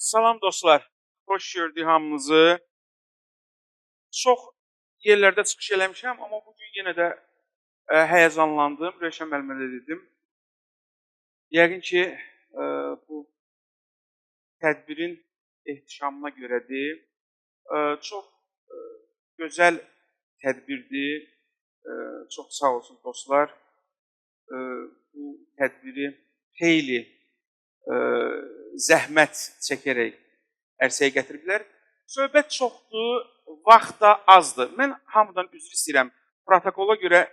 Salam dostlar, xoş gördük hamınızı. Çox yerlərdə çıxış eləmişəm, amma bugün yenə də həyəcanlandım, Rövşən müəllimə də dedim. Yəqin ki, bu tədbirin ehtişamına görədir. Çox gözəl tədbirdir. Çox sağ olsun dostlar. Bu tədbiri xeyli zəhmət çəkərək ərsəyə gətiriblər. Söhbət çoxdur, vaxt da azdır. Mən hamıdan üzr istəyirəm. Protokola görə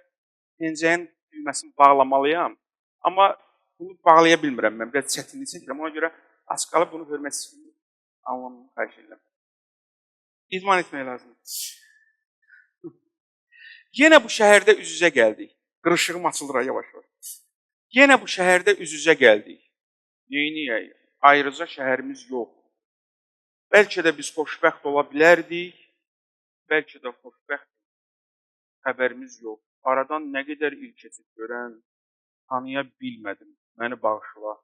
pencəyin düyməsini bağlamalıyam. Amma bunu bağlaya bilmirəm mən. Biraz çətinlik çəkirəm. Ona görə açıq qalıb bunu hörmətsizlik anlamını xahiş edirəm. İdman etmək lazımdır. Yenə bu şəhərdə üz-üzə gəldik. Qırışığım açılır yavaş-yavaş. Yenə bu şəhərdə üz-üzə gəldik. Neyniyək? Ayrıca şəhərimiz yox. Bəlkə də biz xoşbəxt ola bilərdik, bəlkə də xoşbəxt xəbərimiz yox. Aradan nə qədər il keçib görən, tanıya bilmədim, məni bağışla.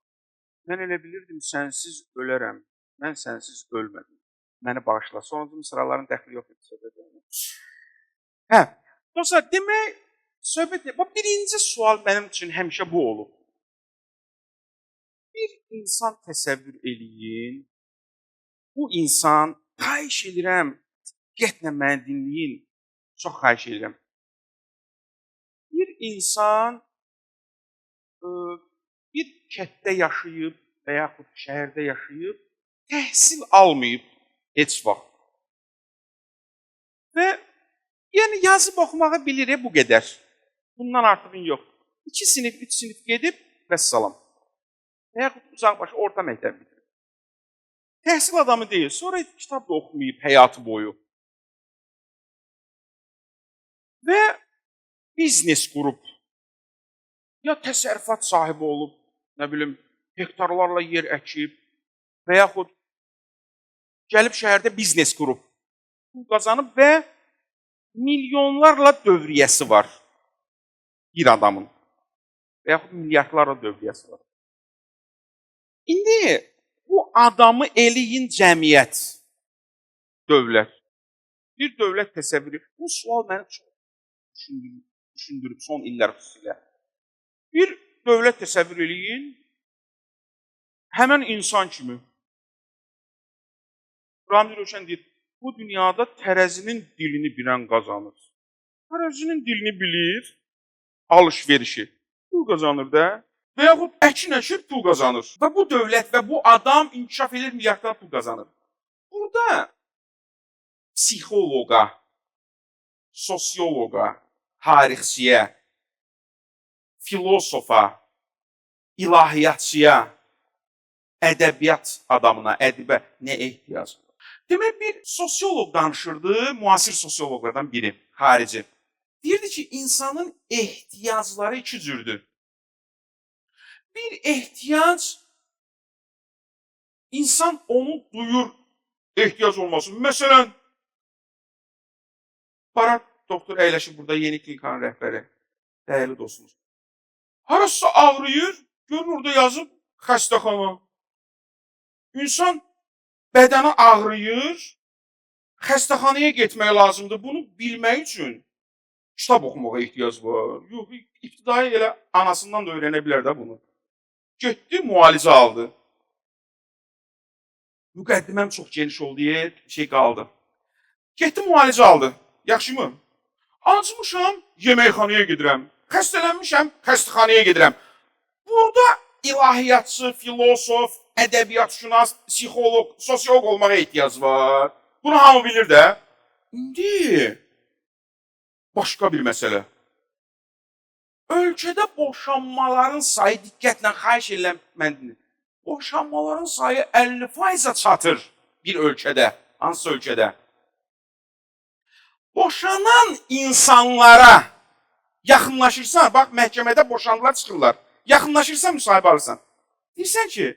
Mən elə bilirdim, sənsiz ölərəm, mən sənsiz ölmədim, məni bağışla. Sonuncu mısraların dəxli yox idi söhbət. Dostlar, demək, söhbət, birinci sual mənim üçün həmişə bu olub. Bir insan təsəvvür eləyin, bu insan, xahiş edirəm, diqqətlə məni dinləyin, çox xahiş edirəm. Bir insan bir kənddə yaşayıb və yaxud şəhərdə yaşayıb, təhsil almayıb heç vaxt. Və yəni yazıb oxumağı bilir bu qədər. Bundan artığın yox. 2 sinif, 3 sinif gedib və salam. Və yaxud uzaqbaşı orta məktəb bitir. Təhsil adamı deyil, sonra kitab da oxumayıb həyatı boyu. Və biznes qurub, ya təsərrüfat sahibi olub, nə bilim, hektarlarla yer əkib və yaxud gəlib şəhərdə biznes qurub, pul qazanıb və milyonlarla dövriyyəsi var bir adamın və yaxud milyardlarla dövriyyəsi var. İndi bu adamı eləyin cəmiyyət, dövlət. Bir dövlət təsəvvürü. Bu sual məni çox düşündürüb son illər xüsusilə. Bir dövlət təsəvvür eləyin, həmən insan kimi. Ramzi Rövşən deyir, bu dünyada tərəzinin dilini bilən qazanır. Tərəzinin dilini bilir, alış-verişi. Pul qazanır da. Və yaxud əkin əkir, pul qazanır. Və bu dövlət və bu adam inkişaf edir, milyardlar pul qazanır. Burada psixoloqa, sosioloqa, tarixçiyə, filosofa, ilahiyyatçıya, ədəbiyyat adamına, ədibə nə ehtiyac var? Demək, bir sosioloq danışırdı, müasir sosioloqlardan biri, xarici. Deyirdi ki, insanın ehtiyacları 2 cürdür. Bir ehtiyac, insan onu duyur, ehtiyac olmasın. Məsələn, Barak doktor əyləşib burada, Yeni Klinikanın rəhbəri, dəyərli dostumuz. Harası ağrıyır, görün orada yazıb xəstəxana. İnsan bədəni ağrıyır, xəstəxanaya getmək lazımdır. Bunu bilmək üçün kitab oxumağa ehtiyac var. Yox, ibtidai elə anasından da öyrənə bilər də bunu. Getdi, müalicə aldı. Müqəddiməm çox geniş oldu, şey qaldı. Getdi, müalicə aldı. Yaxşı mı? Acmışam, yeməkxanaya gedirəm. Xəstələnmişəm, xəstəxanaya gedirəm. Burada ilahiyyatçı, filosof, ədəbiyyatşünas, psixoloq, sosioloq olmağa ehtiyac var. Bunu hamı bilir də. İndi başqa bir məsələ. Ölkədə boşanmaların sayı, diqqətlə xahiş edirəm məndən, boşanmaların sayı 50%-a çatır bir ölkədə, hansı ölkədə. Boşanan insanlara yaxınlaşırsan, bax məhkəmədə boşandılar çıxırlar, yaxınlaşırsan müsahibə alırsan. Deyirsən ki,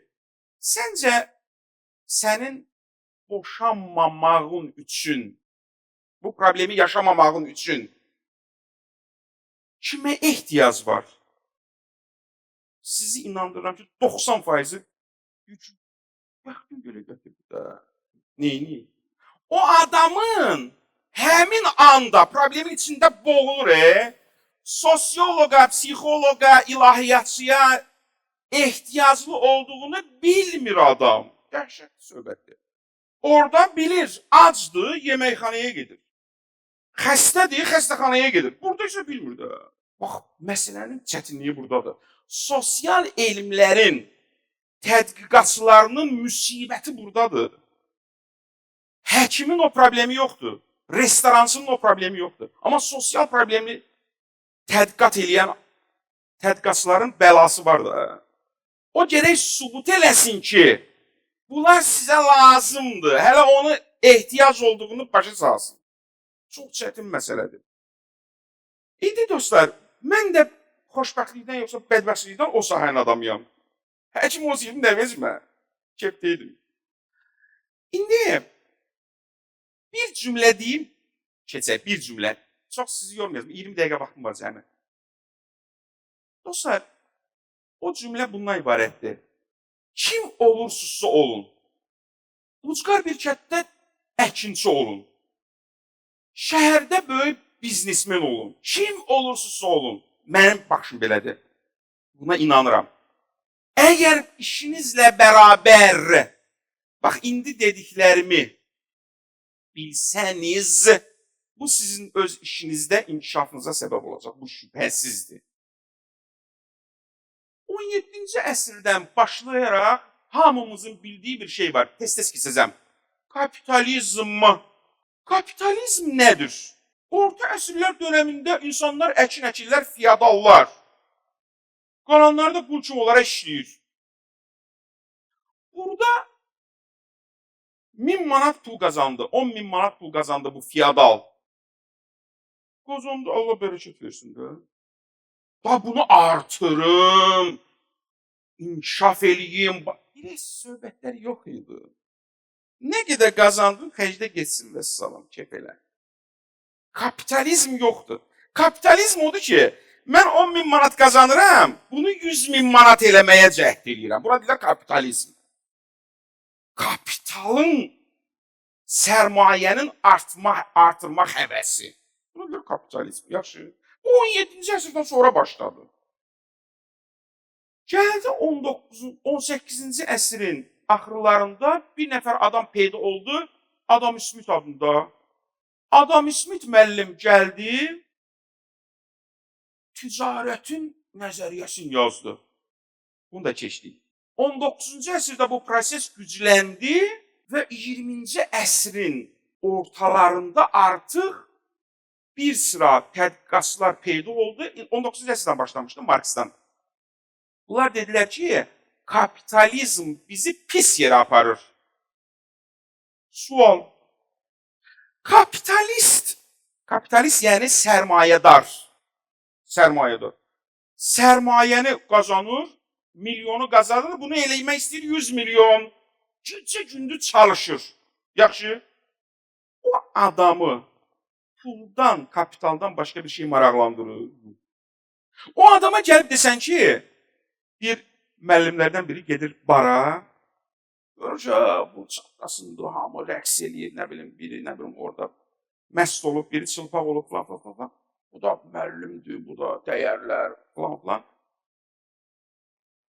səncə sənin boşanmamağın üçün, bu problemi yaşamamağın üçün kimə ehtiyac var? Sizi inandırıram ki, 90%-i Baxdım görə götürdü də. Neyini? O adamın həmin anda problemin içində boğulur. Sosioloqa, psixoloqa, ilahiyyatçıya ehtiyaclı olduğunu bilmir adam. Dəhşətli söhbətdir. Orada bilir, acdır, yeməkxanaya gedir. Xəstədir, xəstəxanaya gedir. Burada isə bilmir də. Bax, məsələnin çətinliyi buradadır. Sosial elmlərin tədqiqatçılarının müsibəti buradadır. Həkimin o problemi yoxdur. Restorançının o problemi yoxdur. Amma sosial problemi tədqiqat eləyən tədqiqatçıların bəlası var da. O gərək sübut eləsin ki, bunlar sizə lazımdır. Hələ onu ehtiyac olduğunu başa salsın. Çox çətin məsələdir. İndi dostlar, mən də xoşbəxtlikdən yoxsa bədbəxtlikdən o sahənin adamıyam. Həkim olsaydım nə vecmə? Kef deyildim. İndi bir cümlə deyim, keçək bir cümlə. Çox sizi yormayacağım, 20 dəqiqə vaxtım var cəmi. Dostlar, o cümlə bundan ibarətdir. Kim olursunuzsa olun, ucqar bir kətdə əkinçi olun, şəhərdə böyük biznesmen olun, kim olursunuzsa olun, mənim baxışım belədir. Buna inanıram. Əgər işinizlə bərabər, bax indi dediklərimi bilsəniz, bu sizin öz işinizdə inkişafınıza səbəb olacaq. Bu şübhəsizdir. 17-ci əsrdən başlayaraq hamımızın bildiyi bir şey var. Tez-tez keçəcəm. Kapitalizm. Kapitalizm nədir? Orta əsrlər dövründə insanlar əkin əkirlər, feodallar. Qalanlar da qul kimi olaraq işləyir. Burada 1000 manat pul qazandı, 10.000 manat pul qazandı bu feodal. Qazandı, Allah bərəkət versin də. Da bunu artırım, inkişaf eləyim. Biraz söhbətlər yox idi. Nə qədər qazandın, xərcdə geçsin və salam, kef elə. Kapitalizm yoxdur. Kapitalizm odur ki, mən 10.000 manat qazanıram, bunu 100.000 manat eləməyə cəhd eləyirəm. Bura deyirlər kapitalizm. Kapitalın, sərmayənin artırma həvəsi. Buna deyirlər kapitalizm. Yaxşı. 17-ci əsrdən sonra başladı. Gəldi 18-ci əsrin axırlarında bir nəfər adam peyda oldu, Adam Smith adında. Adam Smith müəllim gəldi, ticarətin nəzəriyyəsini yazdı. Bunu da keçdik. 19-cu əsrdə bu proses gücləndi və 20-ci əsrin ortalarında artıq bir sıra tədqiqatçılar peyda oldu. 19-cu əsrdən başlamışdı Marksdan. Bunlar dedilər ki, kapitalizm bizi pis yerə aparır. Sual. Kapitalist yəni sərmayədar. Sərmayəni qazanır, milyonu qazanır, bunu eləmək istəyir 100 milyon. Gecə gündüz çalışır. Yaxşı. O adamı puldan, kapitaldan başqa bir şey maraqlandırır. O adama gəlib desən ki, bir müəllimlərdən biri gedir bara, görür bu çapqasında hamı rəqs eləyir, nə bilim, biri, nə bilim, orada məst olub, biri çılpaq olub, falan. Bu da müəllimdir, bu da dəyərlər, falan.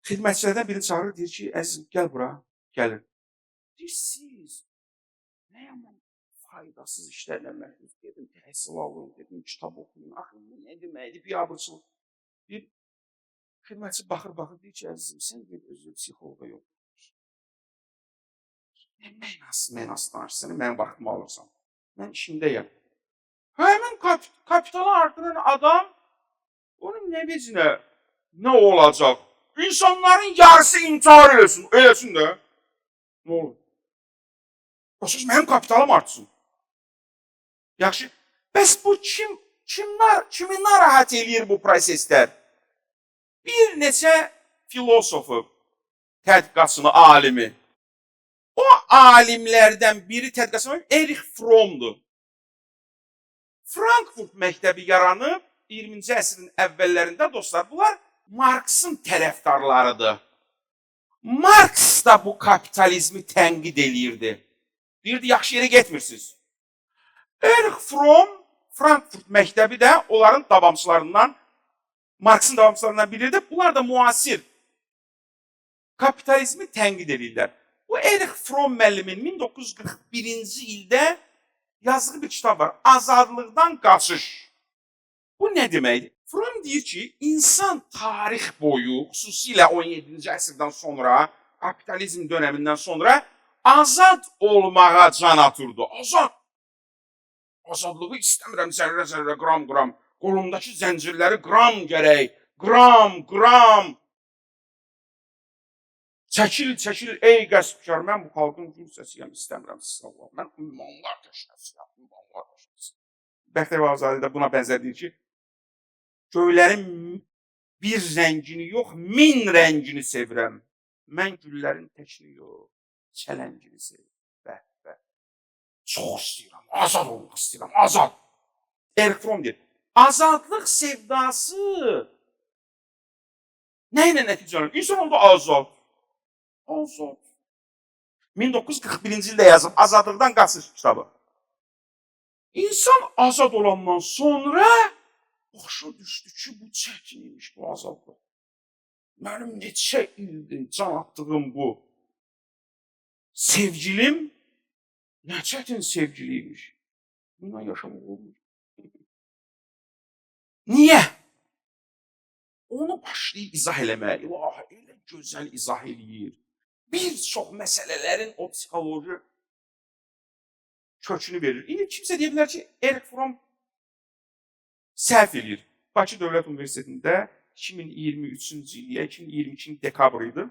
Xidmətçilərdən birini çağırır, deyir ki, əzizim, gəl bura, gəlir. Deyir, siz nə yaman faydasız işlərlə məhlul dedim, təhsil alın, dedim, kitab oxuyun, axı, nə deməkdir, biabırçılıq. Bir xidmətçi baxır, deyir ki, əzizim, sən bir özü psixoloqa yoxdur. Nə mənası danışsın, mənim vaxtımı alırsan. Mən işimdəyəm. Həmin kapitalı artıran adam, onun nə vecinə, nə olacaq? İnsanların yarısı intihar eləsin də. Nə olur? Başqa mənim kapitalım artsın. Yaxşı, bəs bu kimi narahat eləyir bu proseslər? Bir neçə filosofu, tədqiqatçını, alimi. O alimlərdən biri tədqiqatçı Erich Frommdur. Frankfurt məktəbi yaranıb 20-ci əsrin əvvəllərində dostlar, bunlar Marksın tərəfdarlarıdır. Marks da bu kapitalizmi tənqid eləyirdi. Deyirdi, yaxşı yerə getmirsiniz. Erich Fromm, Frankfurt məktəbi də onların davamçılarından, Marksın davamçılarından biridir. Bunlar da müasir kapitalizmi tənqid edirlər. Bu Erich Fromm müəllimin 1941-ci ildə yazdığı bir kitab var. Azadlıqdan qaçış. Bu nə deməkdir? Fromm deyir ki, insan tarix boyu, xüsusilə 17-ci əsrdən sonra, kapitalizm dönəmindən sonra azad olmağa can atırdı. Azad. Azadlığı istəmirəm zərrə-zərrə, qram-qram. Qolumdakı zəncirləri qram gərək. Qram. Çəkil, ey qəsbkar, mən bu xalqın gül səsiyəm, istəmirəm siz Allah. Mən ünvanlar təşkəsiyəm, ünvanlar təşkəsiyəm. Bəxtəvər Azadi də buna bənzər deyir ki, göylərin bir rəngini yox, 1000 rəngini sevirəm. Mən güllərin təkini yox, çələngini sevirəm. Bəh. Çox istəyirəm, azad olmaq istəyirəm, azad. Erich Fromm deyir, azadlıq sevdası nə ilə nəticələnir? İnsan oldu azad. Azad. 1941-ci ildə yazıb Azadlıqdan qaçış kitabı. İnsan azad olandan sonra başa düşdü ki, bu çətinmiş bu azadlıq. Mənim neçə ildir can atdığım bu sevgilim nə çətin sevgiliymiş. Bundan yaşamaq olmur. Niyə? Onu başlayıb izah eləmək. İlahi, elə gözəl izah eləyir. Bir çox məsələlərin o psixoloji kökünü verir. İndi kimsə deyə bilər ki, Erich Fromm səhv eləyir. Bakı Dövlət Universitetində 2023-cü il, 2022-ci dekabr idi.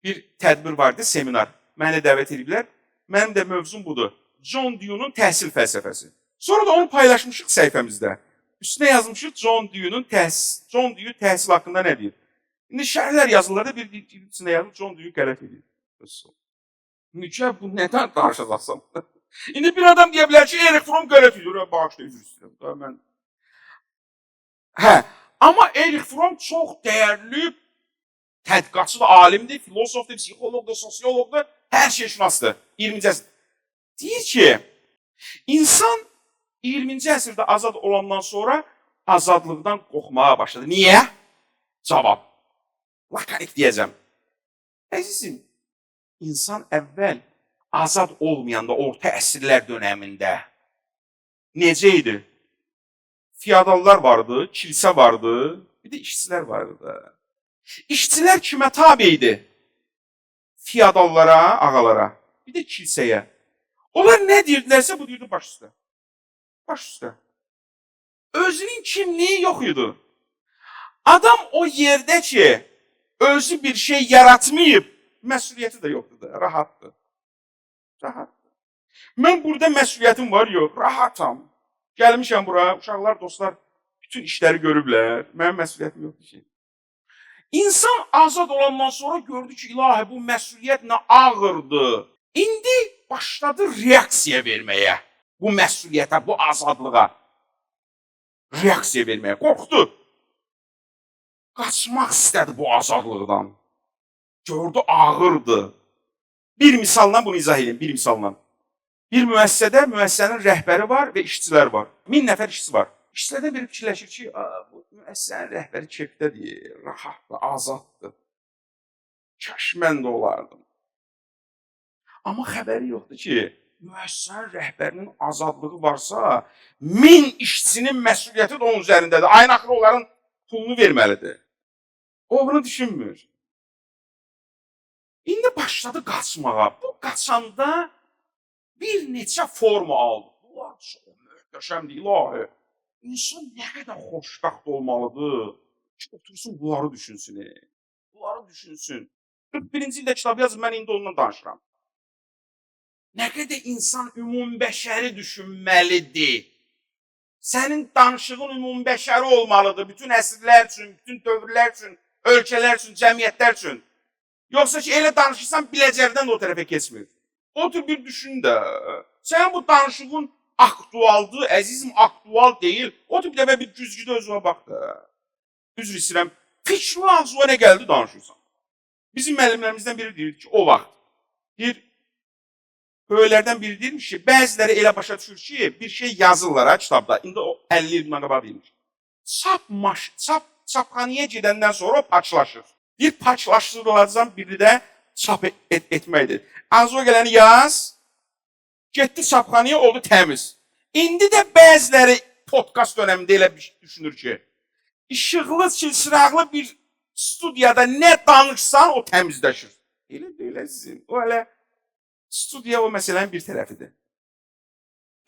Bir tədbir vardı, seminar. Məni də dəvət ediblər. Mənim də mövzum budur. John Dewey'nin təhsil fəlsəfəsi. Sonra da onu paylaşmışıq səhifəmizdə. Üstünə yazmışıq John Dewey təhsil haqqında nə deyir? İndi şərhlər yazılır da bir içində yazılır, John Dewey qələt edir. Necə bu nədən danışacaqsam? İndi bir adam deyə bilər ki, Erich Fromm qələt edir. Bağışla, üzr istəyirəm. Amma Erich Fromm çox dəyərli tədqiqatçıdır, alimdir, filosofdur, psixoloqdur, sosioloqdur, hər şey şünasdır. 20-ci əsr. Deyir ki, insan 20-ci əsrdə azad olandan sonra azadlıqdan qorxmağa başladı. Niyə? Cavab. Lakanik deyəcəm. Əzizim, insan əvvəl azad olmayanda orta əsrlər dönəmində necə idi? Fiyadallar vardı, kilsə vardı, bir də işçilər vardı. İşçilər kimə tabi idi? Fiyadallara, ağalara, bir də kilsəyə. Onlar nə deyirdilərsə bu deyirdi baş üstə. Baş üstə. Özünün kimliyi yox idi. Adam o yerdə ki, özü bir şey yaratmayıb, məsuliyyəti də yoxdur da, rahatdır. Rahatdır. Mən burada məsuliyyətim var, yox, rahatam. Gəlmişəm bura, uşaqlar, dostlar, bütün işləri görüblər. Mənim məsuliyyətim yoxdur ki. İnsan azad olandan sonra gördü ki, ilahi bu məsuliyyət nə ağırdır. İndi başladı reaksiya verməyə. Bu məsuliyyətə, bu azadlığa. Reaksiya verməyə. Qorxdu. Qaçmaq istədi bu azadlıqdan. Gördü ağırdı. Bir misalla bunu izah edeyim, bir misalla. Bir müəssisədə müəssisənin rəhbəri var və işçilər var. 1000 nəfər işçi var. İşçilərdən biri fikirləşir ki, bu müəssisənin rəhbəri keyfdədir, rahatdır, azaddır. Kaş mən də olardım. Amma xəbəri yoxdur ki, müəssisənin rəhbərinin azadlığı varsa, 1000 işçinin məsuliyyəti də onun üzərindədir. Ayın axırı onların pulunu verməlidir. O bunu düşünmür. İndi başladı qaçmağa. Bu qaçanda bir neçə forma aldı. Bunlar çox möhtəşəmdir, ilahi. İnsan nə qədər xoşbəxt olmalıdır ki, otursun bunları düşünsün. Bunları düşünsün. 41-ci ildə kitabı yazıb, mən indi ondan danışıram. Nə qədər insan ümumbəşəri düşünməlidir. Sənin danışığın ümumbəşəri olmalıdır. Bütün əsrlər üçün, bütün dövrlər üçün, ölkələr üçün, cəmiyyətlər üçün. Yoxsa ki, elə danışırsan, biləcərdən də o tərəfə keçmir. Otur bir düşün də. Sənin bu danışığın aktualdır, əzizim, aktual deyil. Otur bir dəfə bir güzgüdə özünə bax da. Üzr istəyirəm. Fikri ağzına nə gəldi danışırsan. Bizim müəllimlərimizdən biri deyirdi ki, o vaxt bir böyüklərdən biri deyirmiş ki, bəziləri elə başa düşür ki, bir şey yazırlar ha kitabda. İndi o 50 il bundan qabaq deyilmiş. Çapxanaya gedəndən sonra o paçlaşır. Bir paçlaşdırılacağın biri də çap etməkdir. Az o gələni yaz, getdi çapxanaya oldu təmiz. İndi də bəziləri podcast dönəmində elə düşünür ki, işıqlı, çılçıraqlı bir studiyada nə danışsan o təmizləşir. Elə deyil sizin. O elə studiya o məsələnin bir tərəfidir.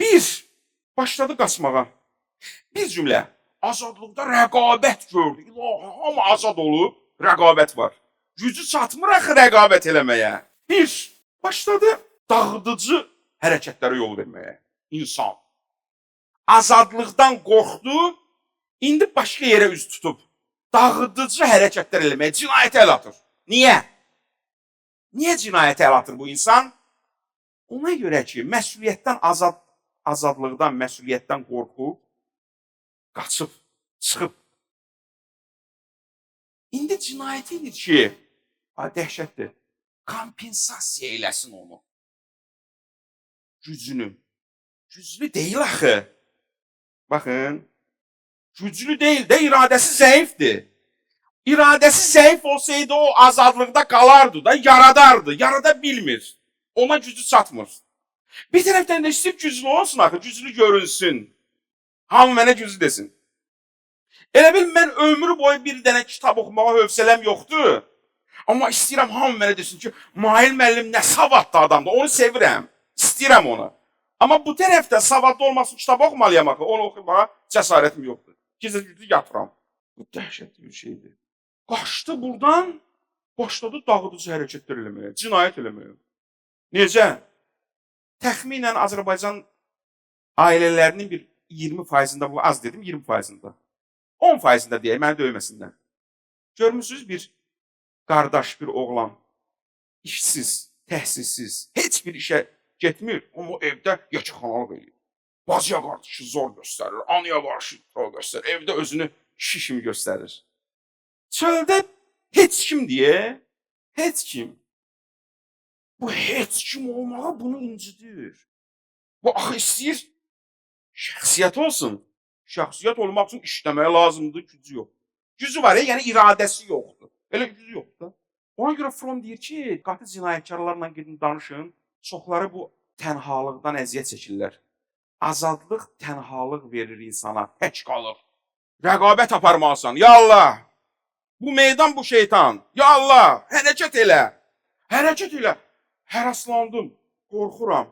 Bir, başladı qaçmağa. Bir cümlə, azadlıqda rəqabət gördük. Hamı azad olub, rəqabət var. Gücü çatmır axı rəqabət eləməyə. Bir, başladı dağıdıcı hərəkətlərə yol verməyə. İnsan. Azadlıqdan qorxdu, indi başqa yerə üz tutub. Dağıdıcı hərəkətlər eləməyə, cinayətə əl atır. Niyə? Niyə cinayətə əl atır bu insan? Ona görə ki, azadlıqdan, məsuliyyətdən qorxub, qaçıb, çıxıb. İndi cinayət edir ki, dəhşətdir, kompensasiya eləsin onu. Gücünü. Güclü deyil axı. Baxın, güclü deyil də, iradəsi zəifdir. İradəsi zəif olsaydı o azadlıqda qalardı da, yaradardı. Yarada bilmir. Ona gücü çatmır. Bir tərəfdən də istəyib güclü olsun axı, güclü görünsün. Hamı mənə güclü desin. Elə bil, mən ömrü boyu bir dənə kitab oxumağa hövsələm yoxdur. Amma istəyirəm hamı mənə desin ki, Mahir müəllim nə savadlı adamdır, onu sevirəm, istəyirəm onu. Amma bu tərəfdə savadlı olmasın, kitab oxumalıyam axı, onu oxumağa cəsarətim yoxdur. Gizli yatıram. Bu dəhşətli bir şeydir. Qaçdı buradan, başladı dağıdıcı hərəkətlər eləməyə, cinayət eləməyə. Necə? Təxminən Azərbaycan ailələrinin bir 20%'ında, bu az dedim, 20%'ında. 10%'ında deyək, məni döyməsinlər. Görmüsünüz bir qardaş, bir oğlan, işsiz, təhsilsiz, heç bir işə getmir, amma evdə yekəxanalıq eləyir. Bacıya qarşı zor göstərir, anaya qarşı zor göstərir, evdə özünü kişi kimi göstərir. Çöldə heç kim deyə, heç kim. Bu heç kim olmağa bunu incidir. Bu axı istəyir, şəxsiyyət olsun. Şəxsiyyət olmaq üçün işləməyə lazımdır, gücü yox. Gücü var, yəni iradəsi yoxdur. Elə gücü yoxdur. Ona görə Fromm deyir ki, qatil cinayətkarlarla gedin danışın, çoxları bu tənhalıqdan əziyyət çəkirlər. Azadlıq tənhalıq verir insana, tək qalır. Rəqabət aparmalısan, ya Allah! Bu meydan, bu şeytan, ya Allah! Hərəkət elə, hərəkət elə. Həraslandım, qorxuram.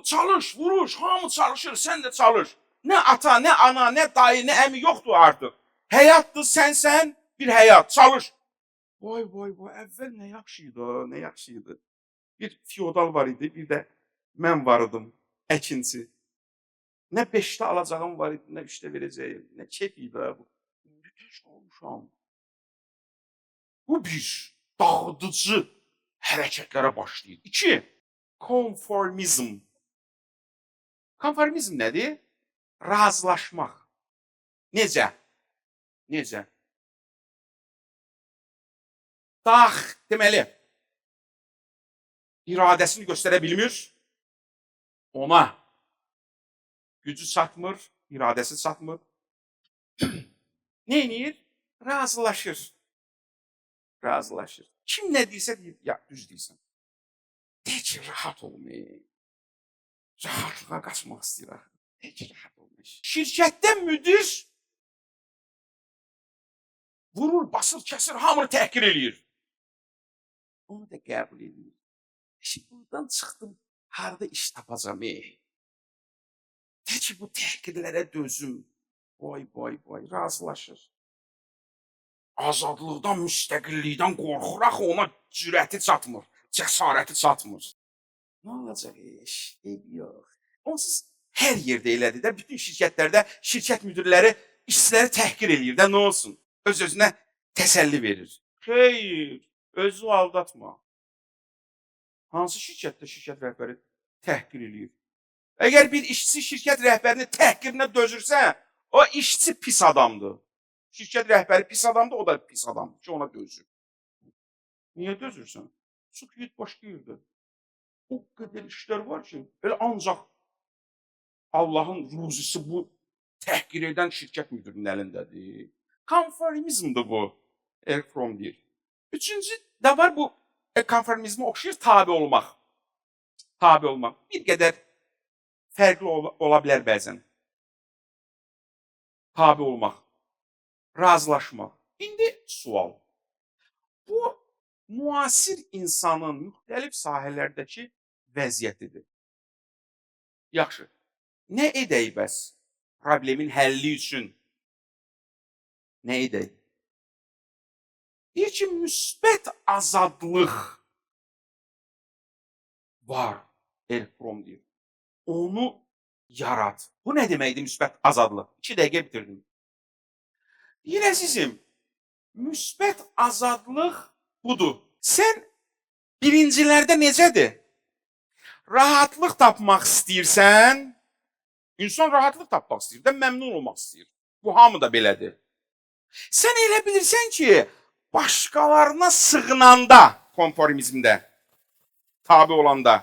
Çalış, vuruş, hamı çalışır, sən də çalış. Nə ata, nə ana, nə dayı, nə əmi yoxdur artıq. Həyatdır, sənsən, bir həyat, çalış. Vay, əvvəl nə yaxşıydı, nə yaxşıydı. Bir feodal var idi, bir də mən vardım, əkinçi. Nə 5'də alacağım var idi, nə 3'də verəcəyim, nə keyf idi bu. Mütəş olmuşam. Bu bir dağıdıcı hərəkətlərə başlayır. 2. Konformizm. Konformizm nədir? Razılaşmaq. Necə? Necə? Deməli, iradəsini göstərə bilmir, ona gücü çatmır, iradəsi çatmır. Neynir? Razılaşır. Razılaşır. Kim nə deyirsə deyir, ya düz deyirsən. Tək rahat olmayı. Rahatlığa qaçmaq istəyir. Tək rahat olmayı. Şirkətdə müdür vurur, basır, kəsir, hamını təhqir eləyir. Onu da qəbul edir. Şimdi buradan çıxdım, harada iş tapacam. Tək bu təhqirlərə dözüm. Vay, razılaşır. Azadlıqdan, müstəqillikdən qorxur, axı ona cürəti çatmır, cəsarəti çatmır. Nə olacaq iş? Yox. Onsuz hər yerdə elədir də, bütün şirkətlərdə şirkət müdürləri işçiləri təhqir eləyir də, nə olsun? Öz-özünə təsəlli verir. Xeyr, özü aldatma. Hansı şirkətdə şirkət rəhbəri təhqir eləyir? Əgər bir işçi şirkət rəhbərini təhqirinə dözürsə, o işçi pis adamdır. Şirkət rəhbəri pis adamdır, o da pis adamdır ki, ona dözür. Niyə dözürsən? Sükut başqa yerdə. O qədər işlər var ki, elə ancaq Allahın ruzisi bu təhqir edən şirkət müdürünün əlindədir. Konformizmdir bu. Eric Fromm deyir. Üçüncü də var bu konformizmə oxşayır tabe olmaq. Tabe olmaq. Bir qədər fərqli ola bilər bəzən. Tabe olmaq. Razılaşmaq. İndi sual. Bu müasir insanın müxtəlif sahələrdəki vəziyyətidir. Yaxşı. Nə edək bəs problemin həlli üçün? Nə edək? Deyir ki, müsbət azadlıq var. Eric Fromm deyir. Onu yarat. Bu nə deməkdir müsbət azadlıq? 2 dəqiqə bitirdim. Deyir əzizim, müsbət azadlıq budur. Sən birincilərdə necədir? Rahatlıq tapmaq istəyirsən, insan rahatlıq tapmaq istəyir də məmnun olmaq istəyir. Bu hamı da belədir. Sən elə bilirsən ki, başqalarına sığınanda, konformizmdə, tabi olanda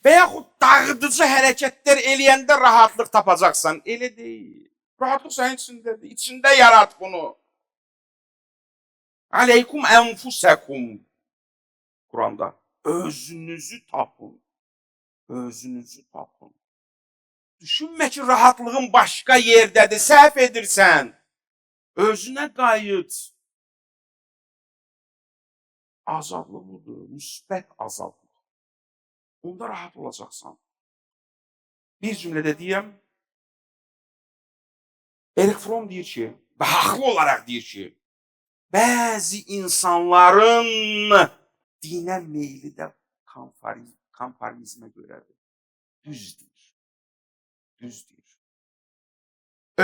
və yaxud dağıdıcı hərəkətlər eləyəndə rahatlıq tapacaqsan. Elə deyil. Rahatlıq sənin içindədir. İçində yarat bunu. Aleykum enfusekum. Quranda. Özünüzü tapın. Özünüzü tapın. Düşünmə ki, rahatlığın başqa yerdədir. Səhv edirsən. Özünə qayıt. Azadlıq budur. Müsbət azadlıq. Onda rahat olacaqsan. Bir cümlədə deyəm, Eric Fromm deyir ki, və haqlı olaraq deyir ki, bəzi insanların dinə meyli də konformizmə görədir. Düz deyir. Düz deyir.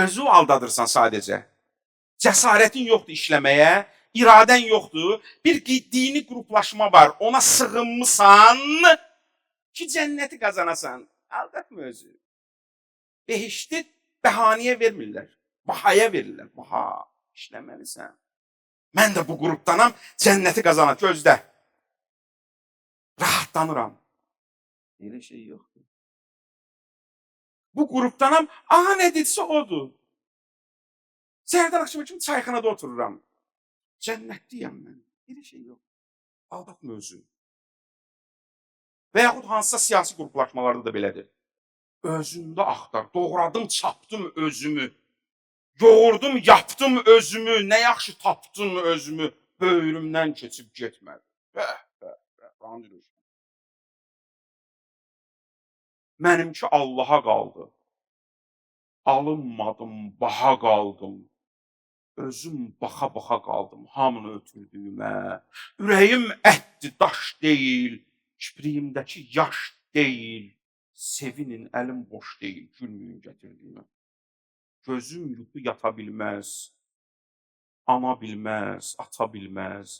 Özü aldadırsan sadəcə. Cəsarətin yoxdur işləməyə, iradən yoxdur. Bir dini qruplaşma var. Ona sığınmısan ki, cənnəti qazanasan. Aldatma özü. Behişti bəhanəyə vermirlər. Bahaya verirlər. Baha, işləməlisən. Mən də bu qrupdanam, cənnəti qazanam. Gözdə. Rahatlanıram. Elə şey yoxdur. Bu qrupdanam, aha nə dedirsə odur. Səhərdən akşama kimi çayxanada otururam. Cənnətliyəm mən. Elə şey yox. Aldatma özü. Və yaxud hansısa siyasi qruplaşmalarda da belədir. Özümdə axtar. Doğradım, çapdım özümü. Yoğurdum, yapdım özümü. Nə yaxşı tapdım özümü. Böyrümdən keçib getmədi. Mənimki Allaha qaldı. Alınmadım, baha qaldım. Özüm baxa-baxa qaldım hamını ötürdüyümə. Ürəyim ətdi, daş deyil. Kipriyimdəki yaş deyil. Sevinin, əlim boş deyil, gülməyin gətirdiyimə. Gözüm yuxu yata bilməz. Ana bilməz, ata bilməz.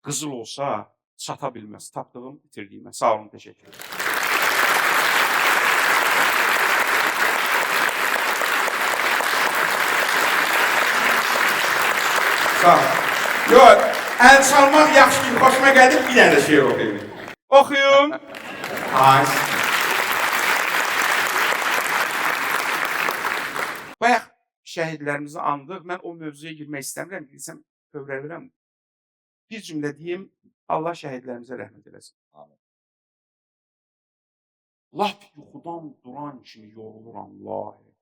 Qızıl olsa çata bilməz. Tapdığım, bitirdiyimə. Sağ olun, təşəkkür ederim. Sağ ol. Yox, əl çalmaq yaxşı ki, xoşuma gəldi, bir dənə də şeir oxuyayım. Oxuyum. Ay. Bayaq şəhidlərimizi andıq. Mən o mövzuya girmək istəmirəm. Bilsəm, kövrəlirəm. Bir cümlə deyim, Allah şəhidlərimizə rəhmət eləsin. Amin. Lap yuxudan duran kimi yoruluram, lahi.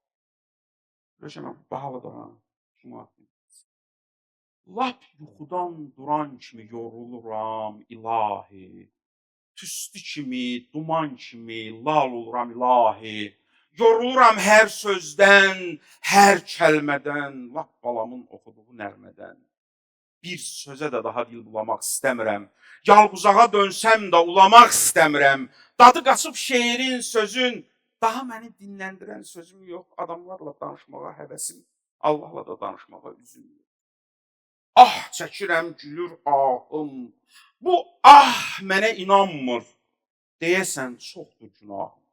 Rəşəməm, bahalıdır ha. Şuna atayım. Lap yuxudan duran kimi yoruluram, ilahi. Tüstü kimi, duman kimi lal oluram, ilahi. Yoruluram hər sözdən, hər kəlmədən, lap balamın oxuduğu nərmədən. Bir sözə də daha dil bulamaq istəmirəm. Yalquzağa dönsəm də ulamaq istəmirəm. Dadı qaçıb şeirin, sözün, daha məni dinləndirən sözüm yox. Adamlarla danışmağa həvəsim, Allahla da danışmağa üzüm yox. Ah çəkirəm, gülür ahım. Bu ah mənə inanmır. Deyəsən çoxdur günahım.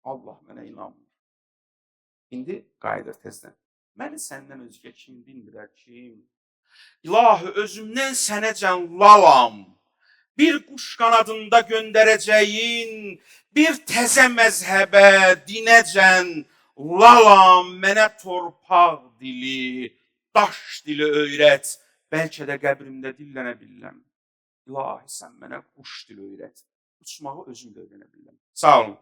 Allah mənə inanmır. İndi qayıdır tezdən. Məni səndən özgə kim dindirər kim? İlahi özümdən sənəcən lalam. bir quş qanadında göndərəcəyin, bir təzə məzhəbə, dinəcən, lalam mənə torpaq dili, daş dili öyrət, bəlkə də qəbrimdə dillənə bilirəm. İlahi, sən mənə quş dili öyrət, uçmağı özüm də öyrənə bilirəm. Sağ olun.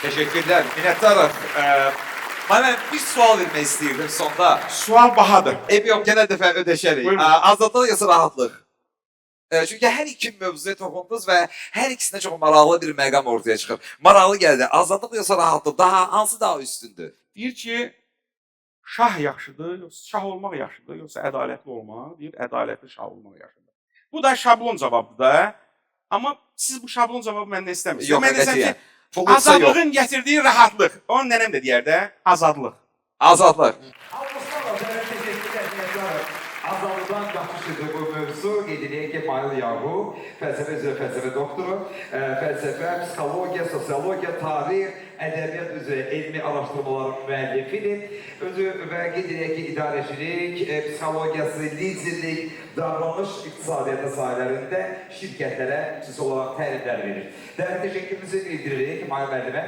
Teşekkürler, minnettarım. Bana bir sual vermek istəyirdim sonda. Sual bahadır. Yok, genel defa ödeşerik. Buyurun. Azadlıq yasa rahatlıq. Çünkü hər iki mövzuya toxundunuz və hər ikisində çox maraqlı bir məqam ortaya çıxır. Maraqlı gəldi. Azadlıq yasa rahatlıq daha hansı daha üstündür? Deyir ki, şah yaxşıdır, yoxsa şah olmaq yaxşıdır, yoxsa ədalətli olmaq, deyir, ədalətli şah olmaq yaxşıdır. Bu da şablon cavabdır da. Amma siz bu şablon cavabı məndən istəmirsiniz. Yox, Mən desəm ki, Pulsa yox. azadlığın gətirdiyi rahatlıq. Onun nənəm də deyər də, azadlıq. Azadlıq. Azadlıqdan qaçışıdır bu mövzu. Qeyd edək ki, Mayıl Yahu, fəlsəfə üzrə fəlsəfə doktoru, fəlsəfə, psixologiya, sosiologiya, tarix, ədəbiyyat üzrə elmi araşdırmaların müəllifidir. Özü və qeyd edək ki, idarəçilik, psixologiyası, liderlik, davranış iqtisadiyyatı sahələrində şirkətlərə xüsusi olaraq təlimlər verir. Dəvət təşəkkürümüzü bildiririk Mayıl müəllimə.